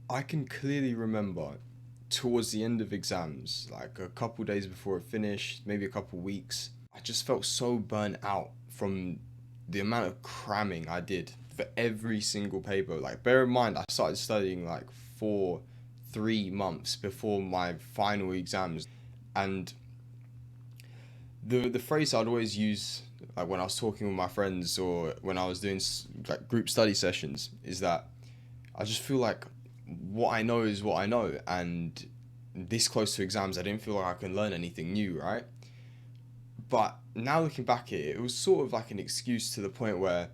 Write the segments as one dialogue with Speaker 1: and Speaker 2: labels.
Speaker 1: I can clearly remember towards the end of exams, like a couple days before it finished, maybe a couple weeks, I just felt so burnt out from the amount of cramming I did for every single paper. Like, bear in mind, I started studying like for 3 months before my final exams, and the phrase I'd always use, like when I was talking with my friends or when I was doing like group study sessions, is that I just feel like what I know is what I know, and this close to exams, I didn't feel like I can learn anything new, right? But now looking back at it, it was sort of like an excuse to the point where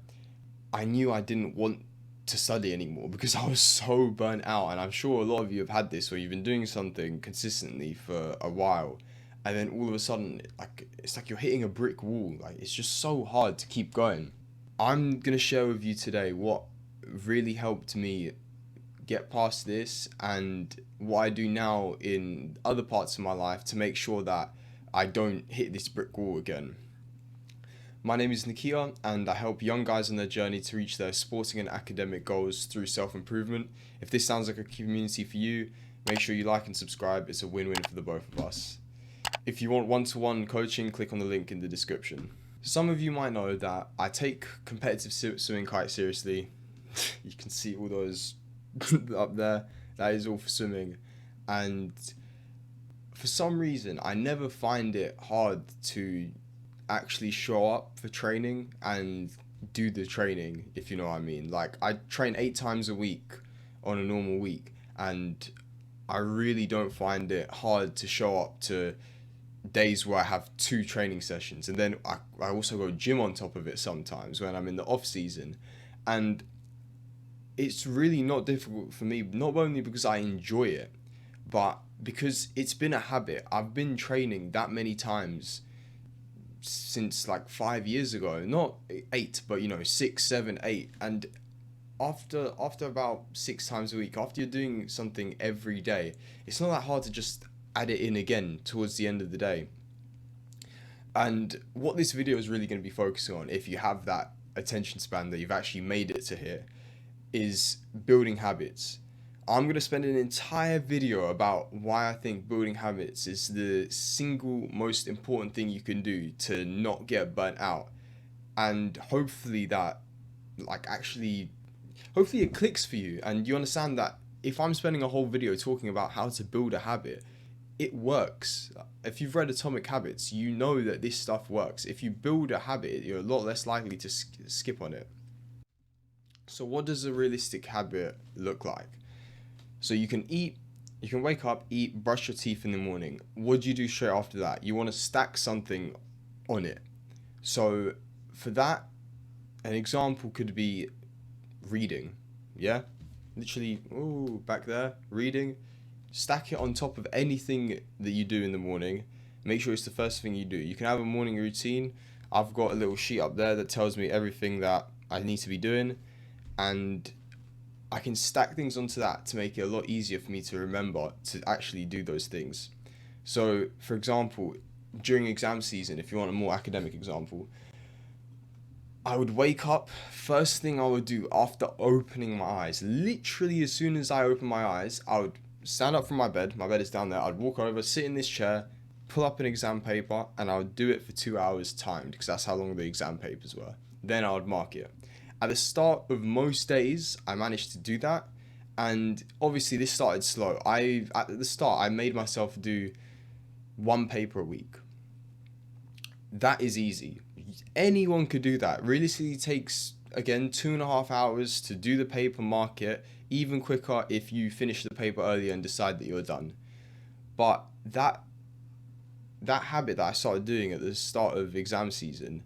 Speaker 1: I knew I didn't want to study anymore because I was so burnt out. And I'm sure a lot of you have had this where you've been doing something consistently for a while, and then all of a sudden, like it's like you're hitting a brick wall. Like it's just so hard to keep going. I'm gonna share with you today what really helped me get past this and what I do now in other parts of my life to make sure that I don't hit this brick wall again. My name is Nikia, and I help young guys on their journey to reach their sporting and academic goals through self improvement. If this sounds like a community for you, make sure you like and subscribe. It's a win win for the both of us. If you want one to one coaching, click on the link in the description. Some of you might know that I take competitive swimming quite seriously. You can see all those up there. That is all for swimming. And for some reason, I never find it hard to actually show up for training and do the training, if you know what I mean. Like, I train 8 times a week on a normal week, and I really don't find it hard to show up to days where I have 2 training sessions. And then I also go gym on top of it sometimes when I'm in the off season. And it's really not difficult for me, not only because I enjoy it, but because it's been a habit. I've been training that many times since like 5 years ago, not eight, but 6, 7, 8. And after about 6 times a week, after you're doing something every day, it's not that hard to just add it in again towards the end of the day. And what this video is really going to be focusing on, if you have that attention span that you've actually made it to here, is building habits. I'm going to spend an entire video about why I think building habits is the single most important thing you can do to not get burnt out. And hopefully that, like, actually, hopefully it clicks for you and you understand that if I'm spending a whole video talking about how to build a habit, it works. If you've read Atomic Habits, you know that this stuff works. If you build a habit, you're a lot less likely to skip on it. So what does a realistic habit look like? So you can wake up, eat, brush your teeth in the morning. What do you do straight after that? You want to stack something on it. So for that, an example could be reading. Yeah? Literally, ooh, back there, reading. Stack it on top of anything that you do in the morning. Make sure it's the first thing you do. You can have a morning routine. I've got a little sheet up there that tells me everything that I need to be doing, and I can stack things onto that to make it a lot easier for me to remember to actually do those things. So, for example, during exam season, if you want a more academic example, I would wake up. First thing I would do after opening my eyes, literally as soon as I open my eyes, I would stand up from my bed. My bed is down there. I'd walk over, sit in this chair, pull up an exam paper, and I would do it for 2 hours timed because that's how long the exam papers were. Then I would mark it. At the start of most days, I managed to do that, and obviously this started slow. At the start I made myself do 1 paper a week. That is easy. Anyone could do that. Realistically, it takes again 2.5 hours to do the paper, mark it. Even quicker if you finish the paper earlier and decide that you're done. But that habit that I started doing at the start of exam season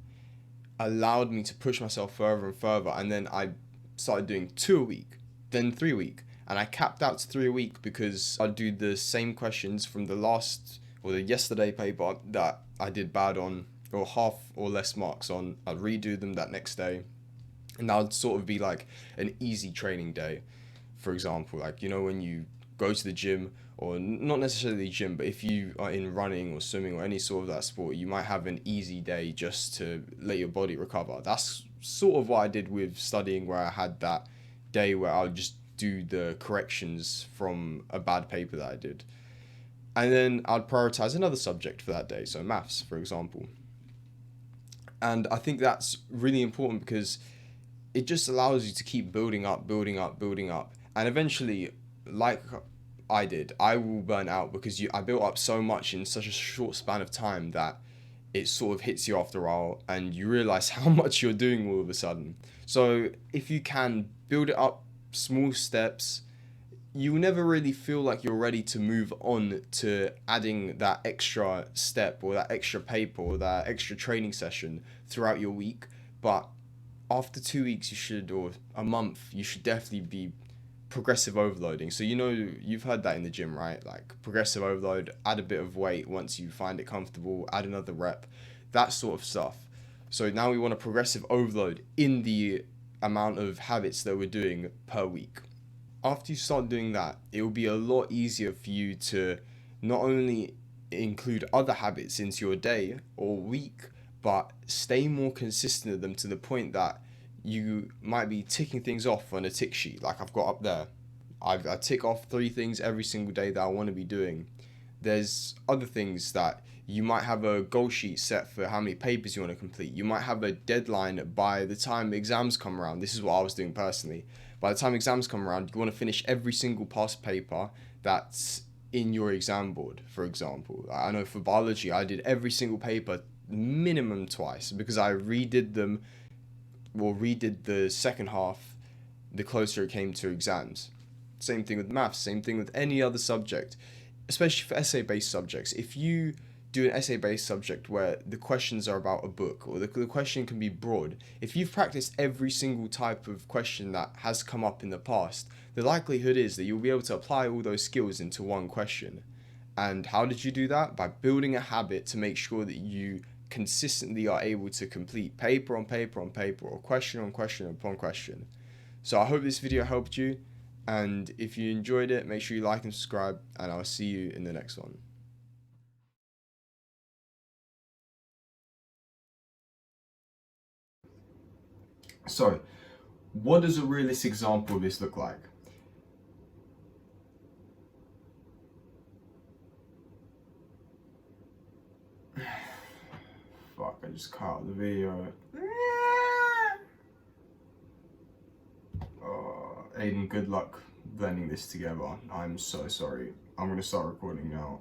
Speaker 1: allowed me to push myself further and further, and then I started doing 2 a week, then 3 a week, and I capped out to 3 a week because I'd do the same questions from the last or the yesterday paper that I did bad on or half or less marks on. I'd redo them that next day, and that would sort of be like an easy training day. For example, like when you go to the gym, or not necessarily gym, but if you are in running or swimming or any sort of that sport, you might have an easy day just to let your body recover. That's sort of what I did with studying, where I had that day where I would just do the corrections from a bad paper that I did. And then I'd prioritize another subject for that day, so maths, for example. And I think that's really important because it just allows you to keep building up, building up, building up. And eventually, like I did, I will burn out because I built up so much in such a short span of time that it sort of hits you after a while and you realize how much you're doing all of a sudden. So if you can build it up small steps, you will never really feel like you're ready to move on to adding that extra step or that extra paper or that extra training session throughout your week. But after 2 weeks, you should, or a month, you should definitely be progressive overloading. So, you've heard that in the gym, right? Like progressive overload, add a bit of weight once you find it comfortable, add another rep, that sort of stuff. So now we want a progressive overload in the amount of habits that we're doing per week. After you start doing that, it will be a lot easier for you to not only include other habits into your day or week, but stay more consistent with them to the point that you might be ticking things off on a tick sheet, like I've got up there. I tick off 3 things every single day that I want to be doing. There's other things that you might have a goal sheet set for how many papers you want to complete. You might have a deadline by the time exams come around. This is what I was doing personally. By the time exams come around, you want to finish every single past paper that's in your exam board, for example. I know for biology, I did every single paper minimum twice because I redid them or redid the second half the closer it came to exams. Same thing with maths, same thing with any other subject, especially for essay-based subjects. If you do an essay-based subject where the questions are about a book or the question can be broad, if you've practiced every single type of question that has come up in the past, the likelihood is that you'll be able to apply all those skills into one question. And how did you do that? By building a habit to make sure that you consistently are able to complete paper on paper on paper or question on question upon question. So I hope this video helped you, and if you enjoyed it, make sure you like and subscribe, and I'll see you in the next one. So, what does a realistic example of this look like? Fuck, I just cut out the video. Aiden, good luck blending this together. I'm so sorry. I'm gonna start recording now.